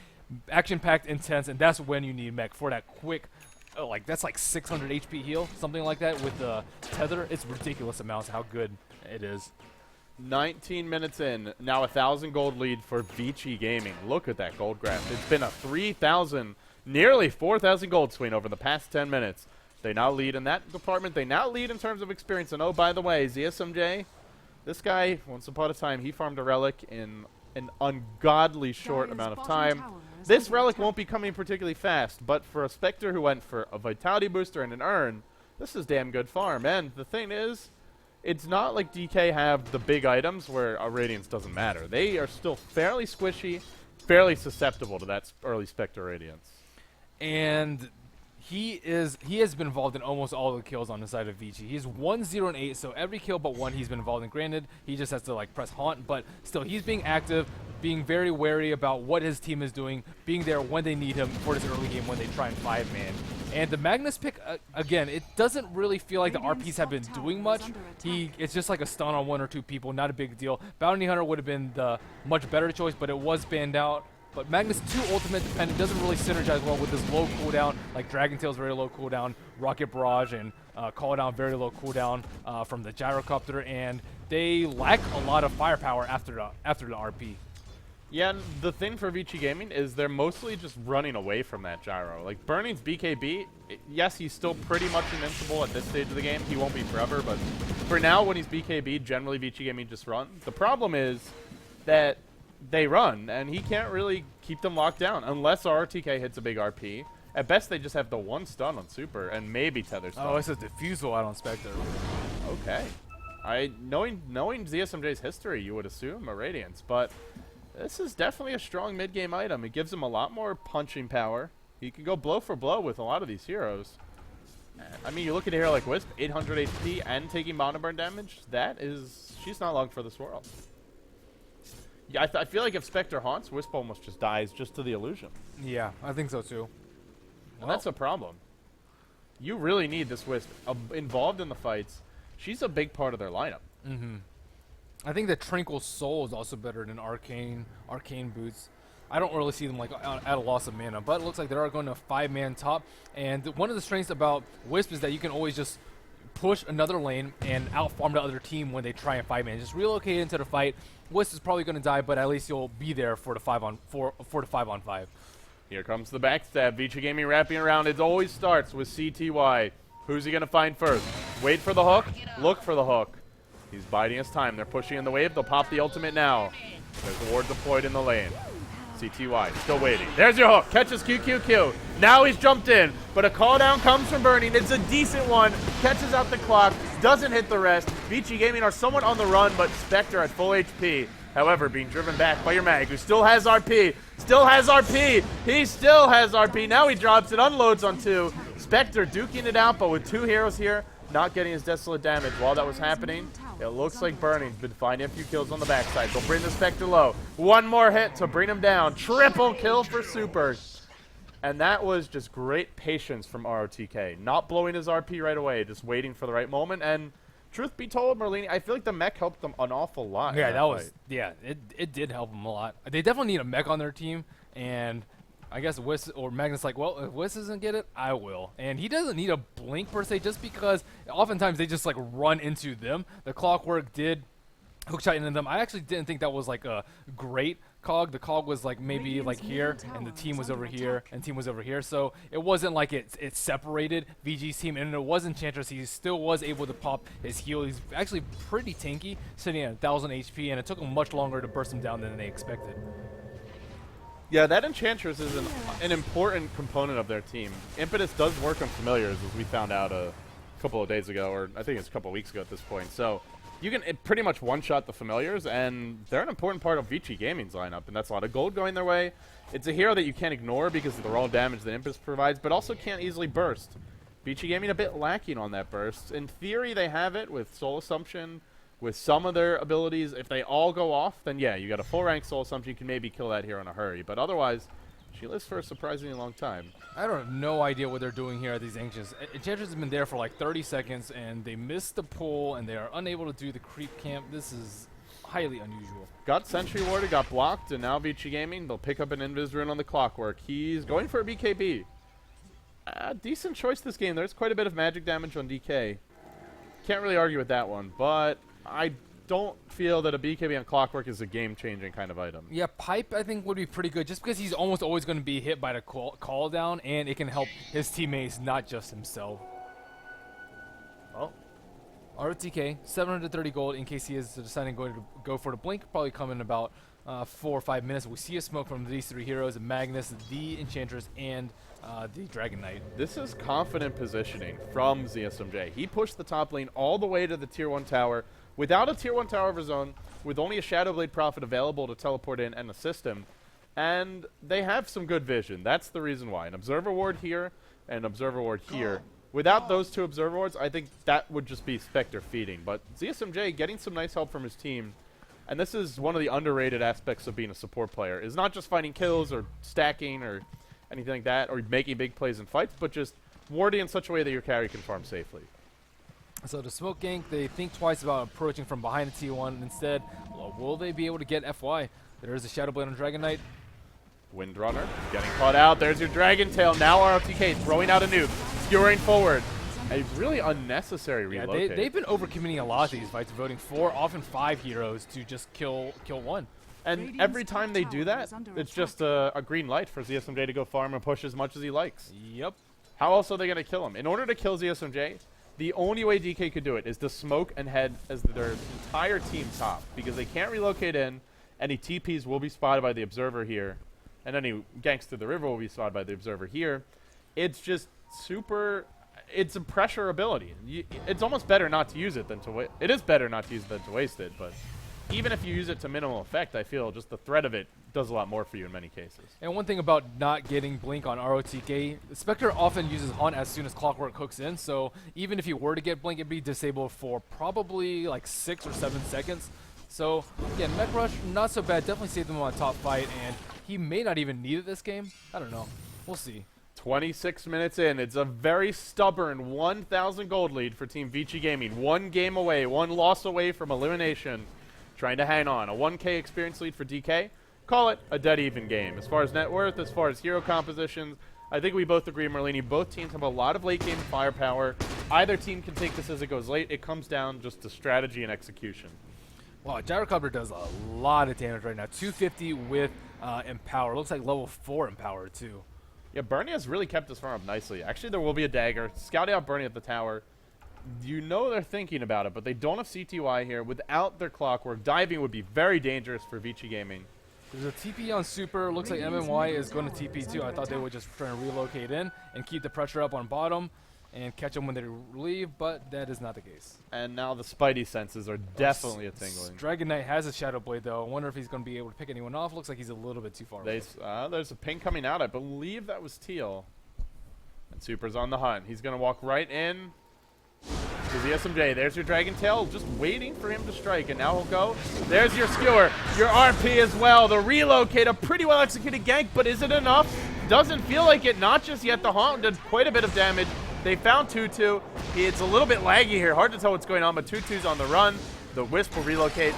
action-packed, intense, and that's when you need mech for that quick. Oh, like that's like 600 HP heal, something like that with the tether. It's ridiculous amounts how good it is. 19 minutes in, now 1,000 gold lead for Vici Gaming. Look at that gold graph. It's been a 3,000, nearly 4,000 gold swing over the past 10 minutes. They now lead in that department. They now lead in terms of experience. And oh, by the way, ZSMJ, this guy, once upon a time, he farmed a relic in an ungodly short amount of time. This relic won't be coming particularly fast, but for a Spectre who went for a Vitality booster and an urn, this is damn good farm. And the thing is, it's not like DK have the big items where a Radiance doesn't matter. They are still fairly squishy, fairly susceptible to that early Spectre Radiance. And he has been involved in almost all the kills on the side of Vici. He's 1-0-8, so every kill but one he's been involved in. Granted, he just has to like press haunt, but still he's being active, being very wary about what his team is doing, being there when they need him for this early game when they try and 5-man. And the Magnus pick, again, it doesn't really feel like the RPs have been doing much. It's just like a stun on one or two people, not a big deal. Bounty Hunter would have been the much better choice, but it was banned out. But Magnus too ultimate dependent, doesn't really synergize well with his low cooldown, like Dragon Tail's very low cooldown, Rocket Barrage and Call Down very low cooldown from the Gyrocopter, and they lack a lot of firepower after the RP. Yeah, and the thing for Vici Gaming is they're mostly just running away from that gyro. Like, Burning's BKB, yes, he's still pretty much invincible at this stage of the game. He won't be forever, but for now, when he's BKB, generally Vici Gaming just runs. The problem is that they run, and he can't really keep them locked down unless RTK hits a big RP. At best, they just have the one stun on Super, and maybe Tether stun. Oh, it's a diffusal out on Spectre. Okay. Knowing ZSMJ's history, you would assume a Radiance, but this is definitely a strong mid-game item. It gives him a lot more punching power. He can go blow for blow with a lot of these heroes. I mean, you look at a hero like Wisp, 800 HP and taking Mana Burn damage. She's not long for this world. Yeah, I feel like if Spectre haunts, Wisp almost just dies just to the illusion. Yeah, I think so too. And that's a problem. You really need this Wisp involved in the fights. She's a big part of their lineup. Mm-hmm. I think that Tranquil Soul is also better than Arcane Boots. I don't really see them like at a loss of mana, but it looks like they are going to 5-man top. And one of the strengths about Wisp is that you can always just push another lane and out-farm the other team when they try and 5-man. Just relocate into the fight. Wisp is probably going to die, but at least you'll be there for the 5-on-5. Here comes the backstab. Vici Gaming wrapping around. It always starts with CTY. Who's he going to find first? Wait for the hook. Look for the hook. He's biding his time. They're pushing in the wave. They'll pop the ultimate now. There's a ward deployed in the lane. CTY still waiting. There's your hook. Catches QQQ. Now he's jumped in, but a call down comes from Burning. It's a decent one. Catches out the clock. Doesn't hit the rest. Vici Gaming are somewhat on the run, but Spectre at full HP. However, being driven back by your Mag, who still has RP. Still has RP. He still has RP. Now he drops it. Unloads on 2. Spectre duking it out, but with 2 heroes here, not getting his desolate damage. While that was happening, it looks like Burning's been finding a few kills on the backside. They'll bring the Spectre low. One more hit to bring him down. Triple kill for Super. And that was just great patience from ROTK. Not blowing his RP right away, just waiting for the right moment. And truth be told, Merlini, I feel like the mech helped them an awful lot. Yeah, it did help them a lot. They definitely need a mech on their team, and I guess Wiss or Magnus like, well, if Wiss doesn't get it, I will. And he doesn't need a blink per se, just because oftentimes they just like run into them. The Clockwork did hookshot into them. I actually didn't think that was like a great cog. The cog was like maybe like here, and the team was over here, and team was over here. So it wasn't like it separated VG's team, and it was Enchantress. He still was able to pop his heal. He's actually pretty tanky, sitting at 1,000 HP, and it took him much longer to burst him down than they expected. Yeah, that Enchantress is an important component of their team. Impetus does work on familiars, as we found out a couple of days ago, or I think it's a couple of weeks ago at this point. So you can pretty much one-shot the familiars, and they're an important part of Vici Gaming's lineup, and that's a lot of gold going their way. It's a hero that you can't ignore because of the raw damage that Impetus provides, but also can't easily burst. Vici Gaming a bit lacking on that burst. In theory, they have it with Soul Assumption, with some of their abilities. If they all go off, then yeah, you got a full rank Soul Assumption. You can maybe kill that hero in a hurry. But otherwise, she lives for a surprisingly long time. I don't have no idea what they're doing here at these Ancients. Enchantress has been there for like 30 seconds, and they missed the pull, and they are unable to do the creep camp. This is highly unusual. Got Sentry Warded, got blocked, and now Vici Gaming, they'll pick up an Invis Rune on the Clockwork. He's going for a BKB. Decent choice this game. There's quite a bit of magic damage on DK. Can't really argue with that one, but I don't feel that a BKB on Clockwork is a game-changing kind of item. Yeah, Pipe I think would be pretty good just because he's almost always going to be hit by the call down, and it can help his teammates, not just himself. Oh. ROTK, 730 gold in case he is deciding to go for the blink. Probably come in about 4 or 5 minutes. We see a smoke from these three heroes, Magnus, the Enchantress, and the Dragon Knight. This is confident positioning from ZSMJ. He pushed the top lane all the way to the tier 1 tower without a tier 1 tower of his own, with only a Shadowblade Prophet available to teleport in and assist him. And they have some good vision. That's the reason why. An Observer Ward here and an Observer Ward here. Without those two Observer Wards, I think that would just be Spectre feeding. But ZSMJ getting some nice help from his team. And this is one of the underrated aspects of being a support player, is not just finding kills or stacking or anything like that, or making big plays in fights, but just warding in such a way that your carry can farm safely. So the smoke gank, they think twice about approaching from behind the T1. Instead, well, will they be able to get FY? There is a Shadowblade on Dragon Knight. Windrunner getting caught out. There's your Dragon Tail. Now ROTK throwing out a nuke, skewering forward. A really unnecessary relocate. They've been overcommitting a lot of these fights, voting 4, often 5 heroes to just kill one. And every time they do that, it's just a green light for ZSMJ to go farm and push as much as he likes. Yep. How else are they going to kill him? In order to kill ZSMJ, the only way DK could do it is to smoke and head as their entire team top, because they can't relocate in. Any TPs will be spotted by the Observer here, and any ganks through the river will be spotted by the Observer here. It's just super... It's a pressure ability. It's almost better not to use it than to waste. It is better not to use it than to waste it, but even if you use it to minimal effect, I feel just the threat of it does a lot more for you in many cases. And one thing about not getting Blink on ROTK, Spectre often uses Haunt as soon as Clockwork hooks in, so even if you were to get Blink, it'd be disabled for probably like 6 or 7 seconds. So, again, Mech Rush, not so bad. Definitely saved him on a top fight, and he may not even need it this game. I don't know. We'll see. 26 minutes in. It's a very stubborn 1,000 gold lead for Team Vici Gaming. 1 game away, 1 loss away from elimination. Trying to hang on. A 1K experience lead for DK. Call it a dead even game. As far as net worth, as far as hero compositions, I think we both agree, Merlini, both teams have a lot of late game firepower. Either team can take this as it goes late. It comes down just to strategy and execution. Wow, Gyrocopter does a lot of damage right now. 250 with Empower. Looks like level 4 Empower, too. Yeah, Bernie has really kept his farm up nicely. Actually, there will be a dagger. Scouting out Bernie at the tower. You know they're thinking about it, but they don't have CTY here. Without their Clockwork, diving would be very dangerous for Vici Gaming. There's a TP on Super. Looks like MMY is going to TP too. I thought they would just try and relocate in and keep the pressure up on bottom and catch them when they leave, but that is not the case. And now the Spidey senses are definitely a tingling. Dragon Knight has a Shadow Blade though. I wonder if he's going to be able to pick anyone off. Looks like he's a little bit too far away. There's a ping coming out. I believe that was Teal. And Super's on the hunt. He's going to walk right in to the SMJ. There's your Dragon Tail, just waiting for him to strike. And now he'll go. There's your Skewer, your RP as well. The relocate, a pretty well executed gank, but is it enough? Doesn't feel like it. Not just yet. The Haunt did quite a bit of damage. They found Tutu. It's a little bit laggy here. Hard to tell what's going on, but Tutu's on the run. The Wisp will relocate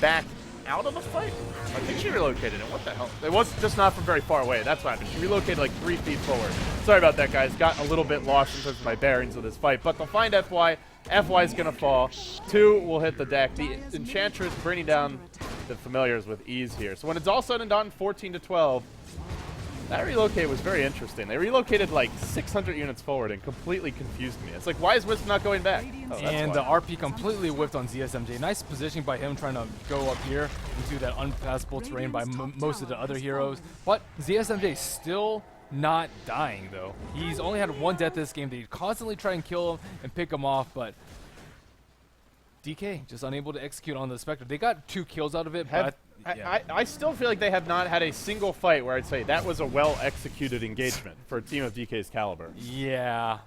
back out of the fight. I think she relocated it. What the hell? It was just not from very far away. That's what happened. She relocated like 3 feet forward. Sorry about that, guys. Got a little bit lost in terms of my bearings of this fight, but they'll find FY. FY is going to fall. 2 will hit the deck. The Enchantress bringing down the Familiars with ease here. So when it's all said and done, 14 to 12, That relocate was very interesting. They relocated like 600 units forward and completely confused me. It's like, why is Wisp not going back? Oh, that's And why. the RP completely whipped on ZSMJ. Nice positioning by him trying to go up here into that unpassable terrain by most of the other heroes. But ZSMJ still not dying, though. He's only had one death this game. They constantly try and kill him and pick him off, but DK just unable to execute on the Spectre. They got 2 kills out of it, but I still feel like they have not had a single fight where I'd say that was a well-executed engagement for a team of DK's caliber. yeah.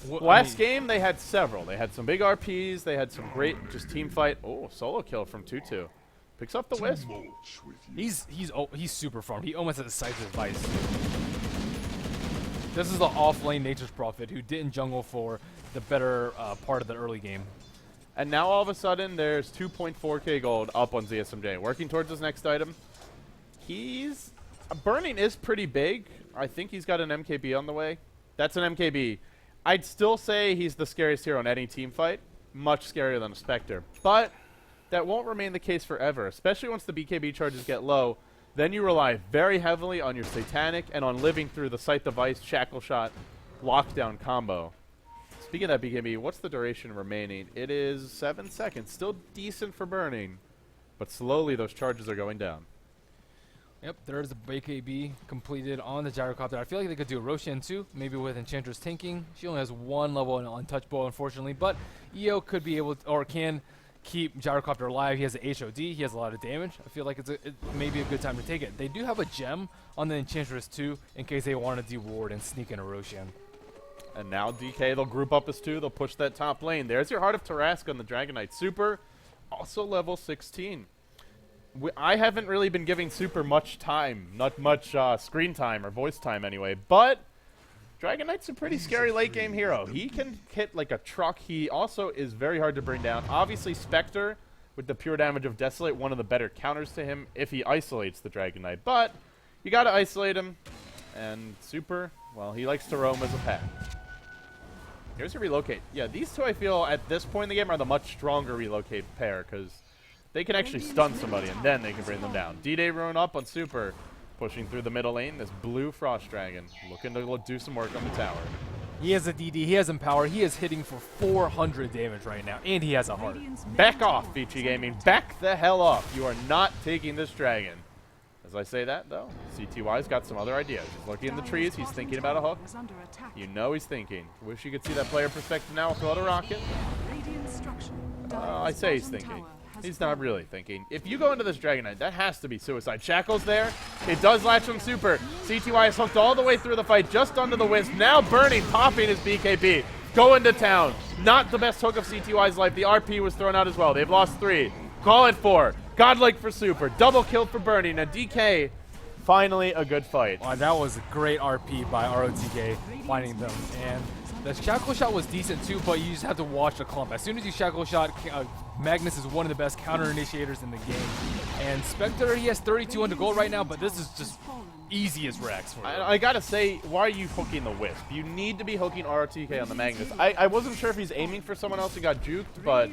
Last game, they had several. They had some big RPs. They had some great just team fight. Oh, solo kill from 2-2. Picks up the Wisp. He's super farmed. He almost has a decisive Vice. This is the off-lane Nature's Prophet who didn't jungle for the better part of the early game. And now all of a sudden, there's 2.4k gold up on ZSMJ. Working towards his next item. He's... Burning is pretty big. I think he's got an MKB on the way. That's an MKB. I'd still say he's the scariest hero in any team fight. Much scarier than a Spectre. But that won't remain the case forever, especially once the BKB charges get low. Then you rely very heavily on your Satanic and on living through the Sight the Vice, Shackle Shot, Lockdown combo. Speaking of that BKB, what's the duration remaining? It is 7 seconds. Still decent for burning, but slowly those charges are going down. Yep, there's a BKB completed on the Gyrocopter. I feel like they could do a Roshan too, maybe with Enchantress tanking. She only has 1 level in Untouchable, unfortunately, but EO could be able to, or can keep Gyrocopter alive. He has an HOD. He has a lot of damage. I feel like it may be a good time to take it. They do have a gem on the Enchantress too, in case they want to deward and sneak in a Roshan. And now DK, they'll group up as 2. They'll push that top lane. There's your Heart of Tarrasque on the Dragon Knight Super. Also level 16. I haven't really been giving Super much time. Not much screen time or voice time anyway. But Dragon Knight's a pretty scary late game hero. He can hit like a truck. He also is very hard to bring down. Obviously Spectre, with the pure damage of Desolate, one of the better counters to him if he isolates the Dragon Knight. But you got to isolate him. And Super, well, he likes to roam as a pack. Here's a relocate. Yeah, these two I feel at this point in the game are the much stronger relocate pair because they can actually stun somebody and then they can bring them down. D-Day Ruin up on Super, pushing through the middle lane. This blue Frost Dragon looking to do some work on the tower. He has a DD, he has Empower, he is hitting for 400 damage right now, and he has a heart. Back off, Vici Gaming. Back the hell off. You are not taking this dragon. As I say that, though, CTY's got some other ideas. He's looking in the trees. He's thinking about a hook. You know he's thinking. Wish you could see that player perspective now with a rocket. I say he's thinking. He's not really thinking. If you go into this Dragon Knight, that has to be suicide. Shackle's there. It does latch from Super. CTY is hooked all the way through the fight, just onto the Wisp. Now Burning, popping his BKB. Going to town. Not the best hook of CTY's life. The RP was thrown out as well. They've lost 3. Call it 4. Godlike for Super. Double kill for Burning. And DK, finally a good fight. Wow, that was a great RP by ROTK finding them. And the Shackle Shot was decent too, but you just have to watch the clump. As soon as you Shackle Shot, Magnus is one of the best counter initiators in the game. And Spectre, he has 3,200 gold right now, but this is just easy as Rex for him. I gotta say, why are you hooking the Wisp? You need to be hooking ROTK on the Magnus. I wasn't sure if he's aiming for someone else who got juked, but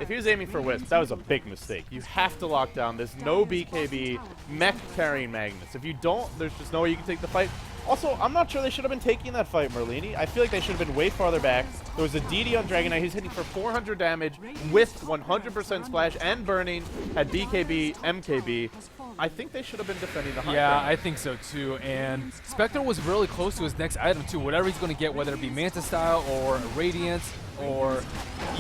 if he was aiming for Wisp, that was a big mistake. You have to lock down this no BKB mech carrying Magnus. If you don't, there's just no way you can take the fight. Also, I'm not sure they should have been taking that fight, Merlini. I feel like they should have been way farther back. There was a DD on Dragon Knight. He's hitting for 400 damage with 100% splash and Burning at BKB, MKB. I think they should have been defending the high ground. I think so too. And Spectre was really close to his next item too. Whatever he's going to get, whether it be Manta Style or a Radiance or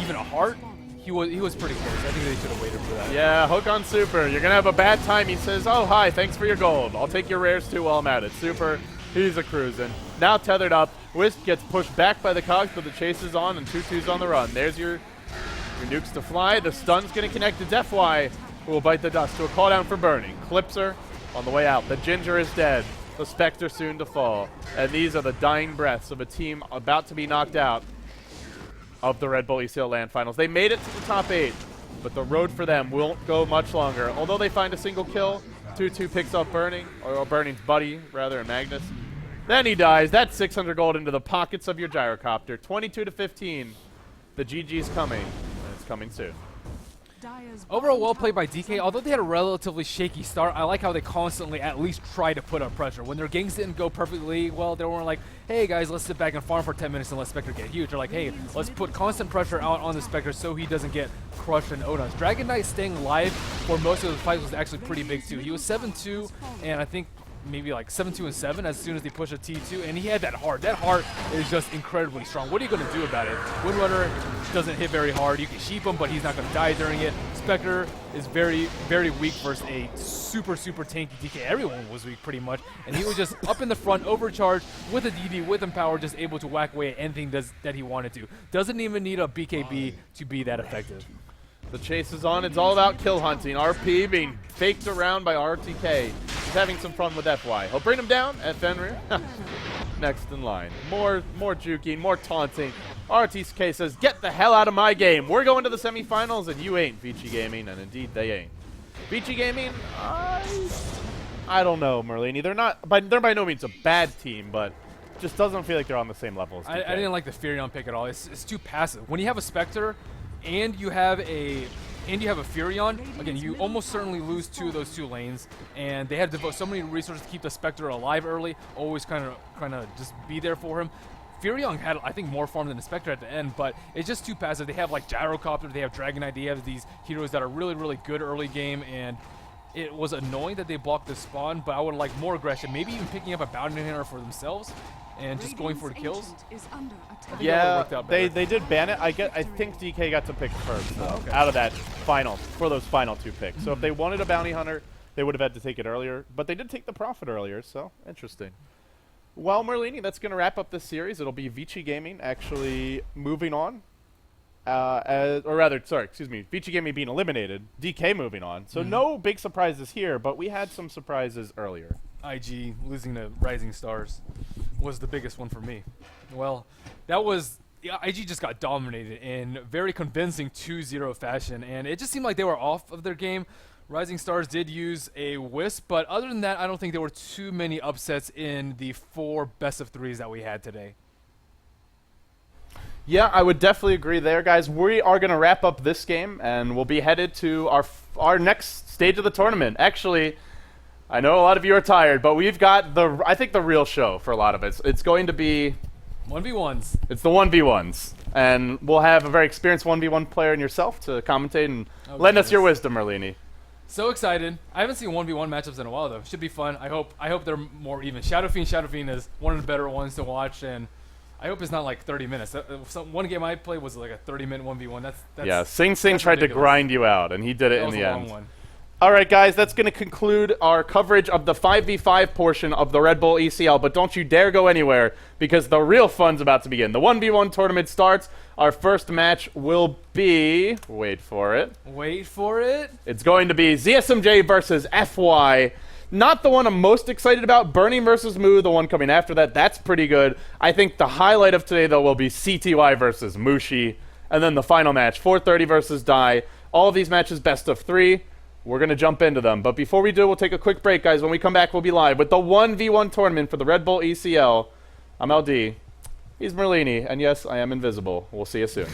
even a Heart, he was pretty close. I think they should have waited for that. Yeah, hook on Super. You're going to have a bad time. He says, oh, hi, thanks for your gold. I'll take your rares too while I'm at it. Super, he's a cruising. Now tethered up. Wisp gets pushed back by the cogs, but the chase is on and 2-2's on the run. There's your nukes to fly. The stun's going to connect to Deathfly, who will bite the dust to a call down for Burning. Clips her on the way out. The Ginger is dead. The Spectre soon to fall. And these are the dying breaths of a team about to be knocked out of the RedBull ECL LAN Finals. They made it to the top 8, but the road for them won't go much longer. Although they find a single kill, 2-2 picks up Burning, or Burning's buddy, rather, and Magnus. Then he dies. That's 600 gold into the pockets of your Gyrocopter. 22-15. The GG's coming, and it's coming soon. Overall, well played by DK. Although they had a relatively shaky start, I like how they constantly at least try to put up pressure. When their ganks didn't go perfectly well, they weren't like, hey guys, let's sit back and farm for 10 minutes and let Spectre get huge. They're like, hey, let's put constant pressure out on the Spectre so he doesn't get crushed in Onuns. Dragon Knight staying live for most of the fights was actually pretty big too. He was 7-2, and I think maybe like 7-2 and 7 as soon as they push a T2, and he had that heart. That heart is just incredibly strong. What are you going to do about it? Windrunner doesn't hit very hard. You can sheep him, but he's not going to die during it. Spectre is very, very weak versus a super, super tanky DK. Everyone was weak pretty much, and he was just up in the front, overcharged with a DD, with Empower, just able to whack away at anything that he wanted to. Doesn't even need a BKB to be that effective. The chase is on. It's all about kill hunting. RP being faked around by RTK. He's having some fun with FY. He'll bring him down at Fenrir. Next in line. More juking, more taunting. RTK says, get the hell out of my game. We're going to the semifinals, and you ain't, Vici Gaming. And indeed, they ain't. Vici Gaming, I don't know, Merlini. They're by no means a bad team, but just doesn't feel like they're on the same level as DK. I didn't like the Furion pick at all. It's too passive. When you have a Spectre and you have a Furion, again, you almost certainly lose two of those two lanes, and they had to devote so many resources to keep the Spectre alive early, always kind of just be there for him. Furion had, I think, more farm than the Spectre at the end, but it's just too passive. They have like Gyrocopter, they have Dragon Knight, they have these heroes that are really, really good early game, and it was annoying that they blocked the spawn, but I would like more aggression, maybe even picking up a Bounty Hunter for themselves and just going for the kills. Yeah, they did ban it. I think DK got to pick first out of that for those final two picks. So if they wanted a Bounty Hunter, they would have had to take it earlier. But they did take the Prophet earlier, so interesting. Well, Merlini, that's going to wrap up this series. It'll be Vici Gaming actually moving on. Vici Gaming being eliminated, DK moving on. So no big surprises here, but we had some surprises earlier. IG losing to Rising Stars was the biggest one for me. Well, IG just got dominated in very convincing 2-0 fashion, and it just seemed like they were off of their game. Rising Stars did use a Wisp, but other than that, I don't think there were too many upsets in the 4 best-of-3s that we had today. Yeah, I would definitely agree there, guys. We are going to wrap up this game, and we'll be headed to our next stage of the tournament. Actually, I know a lot of you are tired, but we've got I think the real show for a lot of it. It's going to be 1v1s. It's the 1v1s, and we'll have a very experienced 1v1 player in yourself to commentate and lend us your wisdom, Merlini. So excited. I haven't seen 1v1 matchups in a while, though. Should be fun. I hope they're more even. Shadow Fiend is one of the better ones to watch, and I hope it's not like 30 minutes. One game I played was like a 30-minute 1v1. That's yeah, Sing tried to grind you out, and he did it in the end. Long one. All right, guys, that's going to conclude our coverage of the 5v5 portion of the Red Bull ECL, but don't you dare go anywhere, because the real fun's about to begin. The 1v1 tournament starts. Our first match will be... Wait for it. Wait for it. It's going to be ZSMJ versus FY. Not the one I'm most excited about. Burning versus Moo, the one coming after that. That's pretty good. I think the highlight of today, though, will be CTY versus Mushi. And then the final match, 430 versus Dai. All of these matches best of 3. We're going to jump into them. But before we do, we'll take a quick break, guys. When we come back, we'll be live with the 1v1 tournament for the Red Bull ECL. I'm LD. He's Merlini. And yes, I am invisible. We'll see you soon.